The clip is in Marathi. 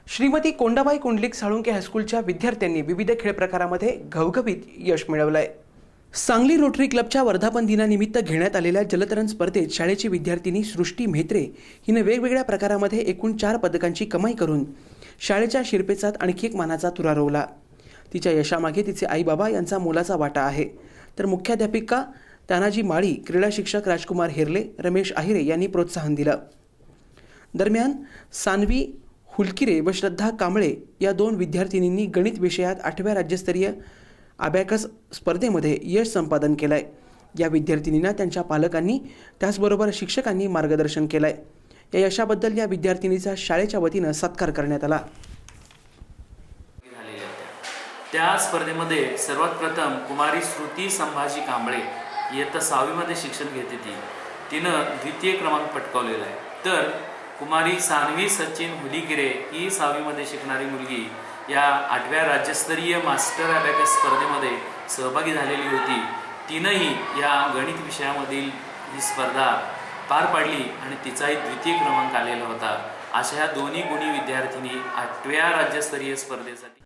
श्रीमती कोंडाबाई कुंडलिक साळुंके हायस्कूलच्या विद्यार्थ्यांनी विविध खेळ प्रकारामध्ये घवघवीत यश मिळवलंय। सांगली रोटरी क्लबच्या वर्धापन दिनानिमित्त घेण्यात आलेल्या जलतरण स्पर्धेत शाळेची विद्यार्थिनी सृष्टी म्हेत्रे हिने वेगवेगळ्या प्रकारामध्ये एकूण 4 पदकांची कमाई करून शाळेच्या शिरपेचात आणखी एक मानाचा तुरा रोवला। तिच्या यशामागे तिचे आई-बाबा यांचा मोलाचा वाटा आहे। तर मुख्याध्यापिका तानाजी माळी, क्रीडा शिक्षक राजकुमार हेरले, रमेश आहिरे यांनी प्रोत्साहन दिलं। दरम्यान सानवी हुलकिरे व श्रद्धा कांबळे या 2 विद्यार्थिनींनी गणित विषयात 8व्या राज्यस्तरीय अबॅकस स्पर्धेमध्ये यश संपादन केलंय। या विद्यार्थिनींना त्यांच्या पालकांनी त्याचबरोबर शिक्षकांनी मार्गदर्शन केलंय। या यशाबद्दल या विद्यार्थिनीचा शाळेच्या वतीनं सत्कार करण्यात आला। त्या स्पर्धेमध्ये सर्वात प्रथम कुमारी श्रुती संभाजी कांबळे इयत्ता 6वी मध्ये शिक्षण घेते तिनं द्वितीय क्रमांक पटकावलेला आहे। तर कुमारी सानवी सचिन हुलीगिरे ही 6वी मध्ये शिकणारी मुलगी या 8व्या राज्यस्तरीय मास्टर अबॅकस स्पर्धेमध्ये सहभागी झालेली होती। तिनंही या गणित विषयामधील ही स्पर्धा पार पाडली आणि तिचाही द्वितीय क्रमांक आलेला होता। अशा ह्या दोन्ही गुणी विद्यार्थिनी 8व्या राज्यस्तरीय स्पर्धेसाठी